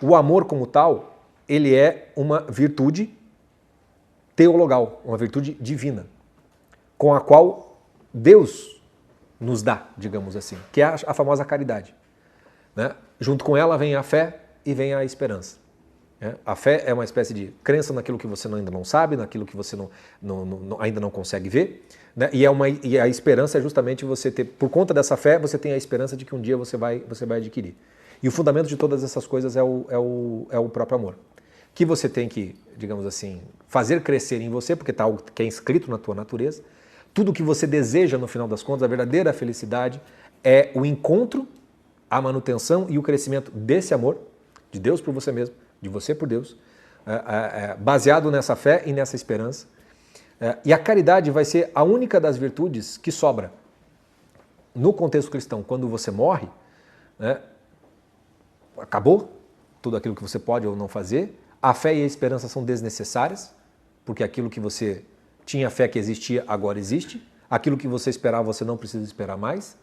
O amor como tal, ele é uma virtude teologal, uma virtude divina, com a qual Deus nos dá, digamos assim, que é a famosa caridade. Né? Junto com ela vem a fé e vem a esperança. A fé é uma espécie de crença naquilo que você ainda não sabe, naquilo que você ainda não consegue ver, né? E a esperança é justamente você ter, por conta dessa fé, você tem a esperança de que um dia você vai adquirir. E o fundamento de todas essas coisas é o próprio amor, que você tem que, digamos assim, fazer crescer em você, porque está algo que é inscrito na tua natureza. Tudo que você deseja, no final das contas, a verdadeira felicidade é o encontro, a manutenção e o crescimento desse amor, de Deus por você mesmo, de você por Deus, baseado nessa fé e nessa esperança. E a caridade vai ser a única das virtudes que sobra. No contexto cristão, quando você morre, né, acabou tudo aquilo que você pode ou não fazer, a fé e a esperança são desnecessárias, porque aquilo que você tinha fé que existia, agora existe, aquilo que você esperava, você não precisa esperar mais,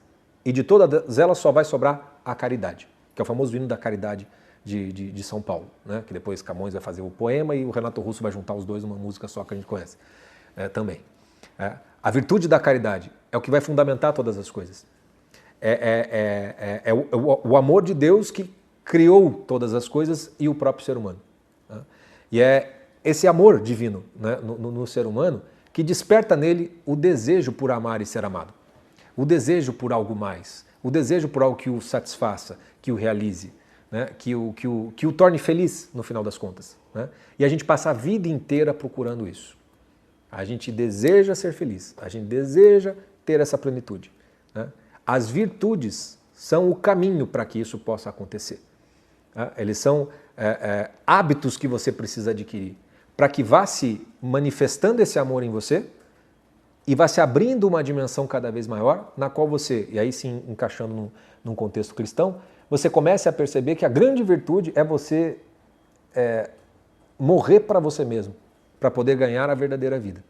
e de todas elas só vai sobrar a caridade, que é o famoso hino da caridade de São Paulo, né? Que depois Camões vai fazer o poema e o Renato Russo vai juntar os dois numa música só que a gente conhece também. A virtude da caridade é o que vai fundamentar todas as coisas. O amor de Deus que criou todas as coisas e o próprio ser humano. Né? E é esse amor divino, né, no ser humano que desperta nele o desejo por amar e ser amado. O desejo por algo mais. O desejo por algo que o satisfaça, que o realize. Né, que o torne feliz, no final das contas. Né? E a gente passa a vida inteira procurando isso. A gente deseja ser feliz, a gente deseja ter essa plenitude. Né? As virtudes são o caminho para que isso possa acontecer. Né? Eles são hábitos que você precisa adquirir para que vá se manifestando esse amor em você e vá se abrindo uma dimensão cada vez maior, na qual você, e aí sim encaixando num contexto cristão, você começa a perceber que a grande virtude é você morrer para você mesmo, para poder ganhar a verdadeira vida.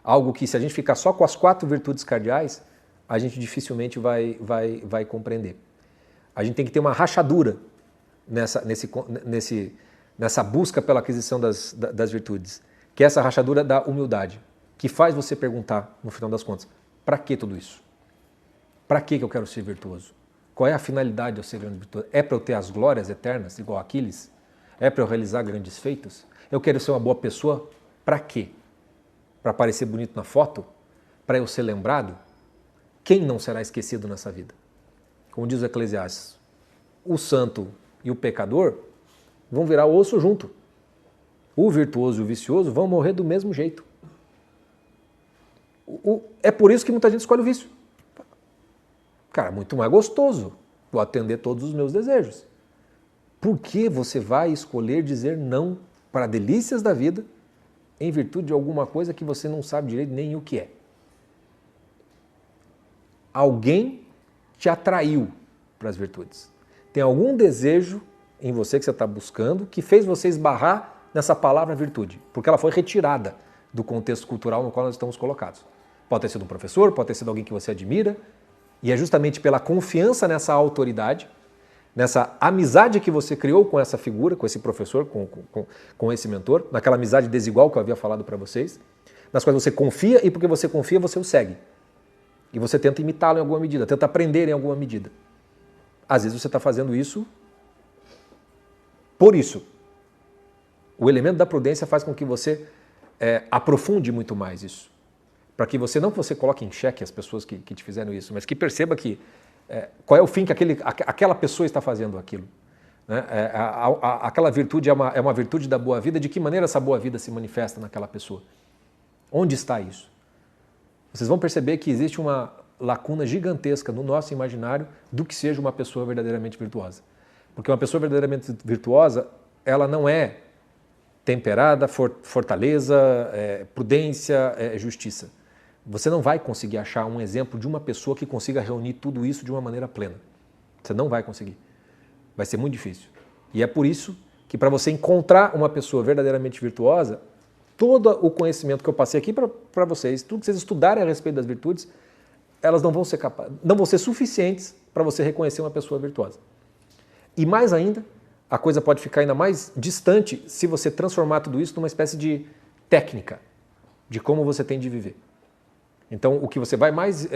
Algo que, se a gente ficar só com as 4 virtudes cardeais, a gente dificilmente vai compreender. A gente tem que ter uma rachadura nessa busca pela aquisição das virtudes, que é essa rachadura da humildade, que faz você perguntar, no final das contas, para que tudo isso? Para que eu quero ser virtuoso? Qual é a finalidade de eu ser virtuoso? É para eu ter as glórias eternas, igual Aquiles? É para eu realizar grandes feitos? Eu quero ser uma boa pessoa, para quê? Para parecer bonito na foto? Para eu ser lembrado? Quem não será esquecido nessa vida? Como diz o Eclesiastes, o santo e o pecador vão virar osso junto. O virtuoso e o vicioso vão morrer do mesmo jeito. É por isso que muita gente escolhe o vício. Cara, muito mais gostoso. Vou atender todos os meus desejos. Por que você vai escolher dizer não para delícias da vida em virtude de alguma coisa que você não sabe direito nem o que é? Alguém te atraiu para as virtudes. Tem algum desejo em você que você está buscando que fez você esbarrar nessa palavra virtude, porque ela foi retirada do contexto cultural no qual nós estamos colocados. Pode ter sido um professor, pode ter sido alguém que você admira, e é justamente pela confiança nessa autoridade, nessa amizade que você criou com essa figura, com esse professor, com esse mentor, naquela amizade desigual que eu havia falado para vocês, nas quais você confia e porque você confia, você o segue. E você tenta imitá-lo em alguma medida, tenta aprender em alguma medida. Às vezes você está fazendo isso por isso. O elemento da prudência faz com que você aprofunde muito mais isso. Para que você não coloque em xeque as pessoas que te fizeram isso, mas que perceba que qual é o fim que aquela pessoa está fazendo aquilo. Né? Aquela virtude é uma virtude da boa vida. De que maneira essa boa vida se manifesta naquela pessoa? Onde está isso? Vocês vão perceber que existe uma lacuna gigantesca no nosso imaginário do que seja uma pessoa verdadeiramente virtuosa. Porque uma pessoa verdadeiramente virtuosa, ela não é temperada, fortaleza, prudência, justiça. Você não vai conseguir achar um exemplo de uma pessoa que consiga reunir tudo isso de uma maneira plena. Você não vai conseguir. Vai ser muito difícil. E é por isso que para você encontrar uma pessoa verdadeiramente virtuosa, todo o conhecimento que eu passei aqui para vocês, tudo que vocês estudarem a respeito das virtudes, elas não vão ser suficientes para você reconhecer uma pessoa virtuosa. E mais ainda, a coisa pode ficar ainda mais distante se você transformar tudo isso numa espécie de técnica de como você tem de viver. Então, o que você vai mais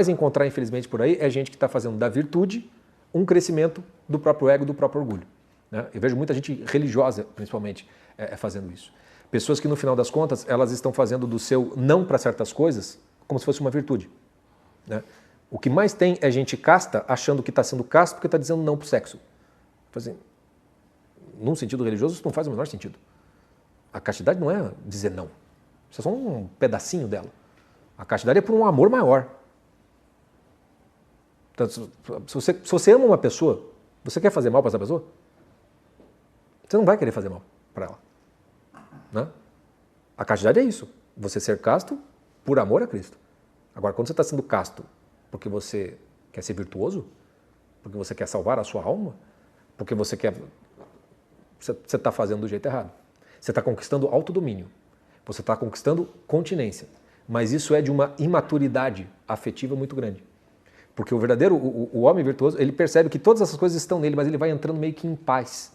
encontrar, infelizmente, por aí é gente que está fazendo da virtude um crescimento do próprio ego, do próprio orgulho. Né? Eu vejo muita gente religiosa, principalmente, fazendo isso. Pessoas que, no final das contas, elas estão fazendo do seu não para certas coisas como se fosse uma virtude. Né? O que mais tem é gente casta achando que está sendo casto porque está dizendo não para o sexo. Assim, num sentido religioso, isso não faz o menor sentido. A castidade não é dizer não. Isso é só um pedacinho dela. A castidade é por um amor maior. Então, se você ama uma pessoa, você quer fazer mal para essa pessoa? Você não vai querer fazer mal para ela. Né? A castidade é isso. Você ser casto por amor a Cristo. Agora, quando você está sendo casto porque você quer ser virtuoso, porque você quer salvar a sua alma, porque você quer... Você está fazendo do jeito errado. Você está conquistando autodomínio. Você está conquistando continência. Mas isso é de uma imaturidade afetiva muito grande. Porque o verdadeiro, o homem virtuoso, ele percebe que todas essas coisas estão nele, mas ele vai entrando meio que em paz.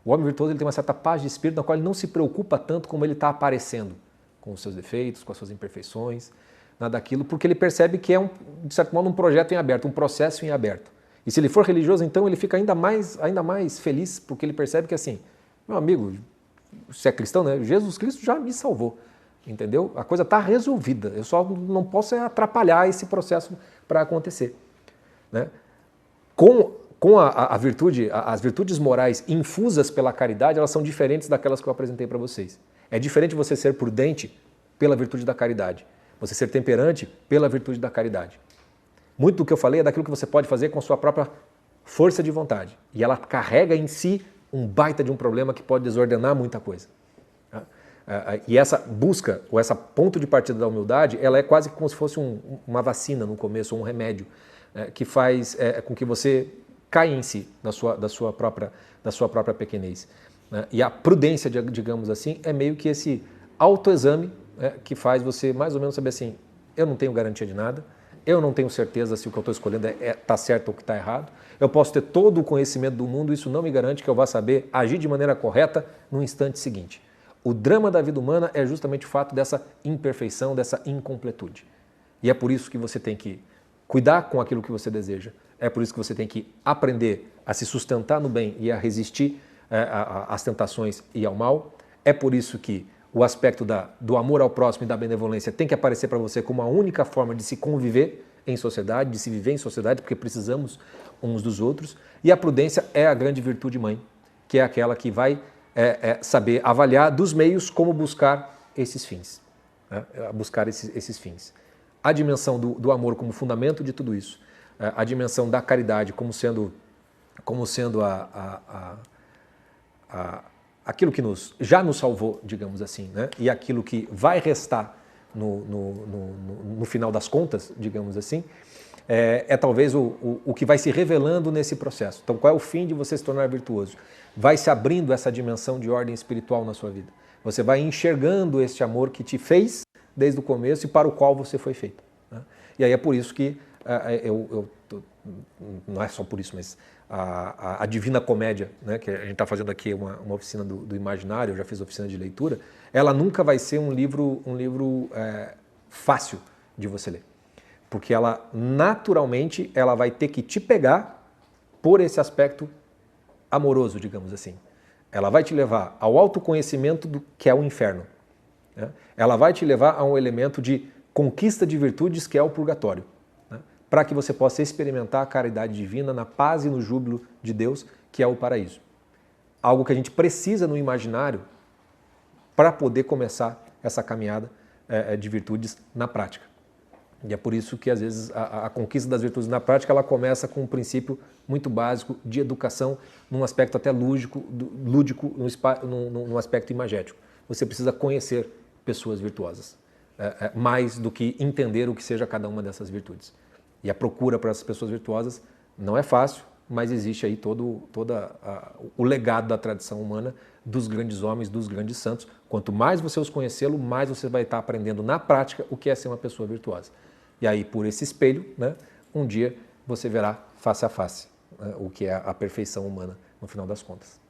O homem virtuoso ele tem uma certa paz de espírito na qual ele não se preocupa tanto como ele está aparecendo, com os seus defeitos, com as suas imperfeições, nada daquilo, porque ele percebe que é, de certo modo, um projeto em aberto, um processo em aberto. E se ele for religioso, então ele fica ainda mais feliz, porque ele percebe que assim, meu amigo, se é cristão, né? Jesus Cristo já me salvou, entendeu? A coisa está resolvida, eu só não posso atrapalhar esse processo para acontecer. Né? Com a virtude, as virtudes morais infusas pela caridade, elas são diferentes daquelas que eu apresentei para vocês. É diferente você ser prudente pela virtude da caridade, você ser temperante pela virtude da caridade. Muito do que eu falei é daquilo que você pode fazer com a sua própria força de vontade. E ela carrega em si um baita de um problema que pode desordenar muita coisa. E essa busca, ou essa ponto de partida da humildade, ela é quase como se fosse uma vacina no começo, ou um remédio, que faz com que você caia em si, da sua própria pequenez. E a prudência, digamos assim, é meio que esse autoexame que faz você mais ou menos saber assim, eu não tenho garantia de nada, eu não tenho certeza se o que eu estou escolhendo está certo ou que está errado, eu posso ter todo o conhecimento do mundo, isso não me garante que eu vá saber agir de maneira correta no instante seguinte. O drama da vida humana é justamente o fato dessa imperfeição, dessa incompletude. E é por isso que você tem que cuidar com aquilo que você deseja, é por isso que você tem que aprender a se sustentar no bem e a resistir às tentações e ao mal, é por isso que o aspecto do amor ao próximo e da benevolência tem que aparecer para você como a única forma de se conviver em sociedade, de se viver em sociedade, porque precisamos uns dos outros. E a prudência é a grande virtude mãe, que é aquela que vai saber avaliar dos meios como buscar esses fins. Buscar esses fins. A dimensão do amor como fundamento de tudo isso, a dimensão da caridade como sendo aquilo que já nos salvou, digamos assim, né? E aquilo que vai restar no final das contas, digamos assim, talvez o que vai se revelando nesse processo. Então, qual é o fim de você se tornar virtuoso? Vai se abrindo essa dimensão de ordem espiritual na sua vida. Você vai enxergando este amor que te fez desde o começo e para o qual você foi feito. Né? E aí é por isso que não é só por isso, mas a Divina Comédia, né, que a gente está fazendo aqui uma oficina do imaginário, eu já fiz oficina de leitura, ela nunca vai ser um livro fácil de você ler. Porque ela, naturalmente, ela vai ter que te pegar por esse aspecto amoroso, digamos assim. Ela vai te levar ao autoconhecimento do que é o inferno. Né? Ela vai te levar a um elemento de conquista de virtudes que é o purgatório. Para que você possa experimentar a caridade divina na paz e no júbilo de Deus, que é o paraíso. Algo que a gente precisa no imaginário para poder começar essa caminhada de virtudes na prática. E é por isso que, às vezes, a conquista das virtudes na prática ela começa com um princípio muito básico de educação, num aspecto até lúdico, num aspecto imagético. Você precisa conhecer pessoas virtuosas, mais do que entender o que seja cada uma dessas virtudes. E a procura para essas pessoas virtuosas não é fácil, mas existe aí todo o legado da tradição humana, dos grandes homens, dos grandes santos. Quanto mais você os conhecê-lo, mais você vai estar aprendendo na prática o que é ser uma pessoa virtuosa. E aí, por esse espelho, né, um dia você verá face a face, né, o que é a perfeição humana no final das contas.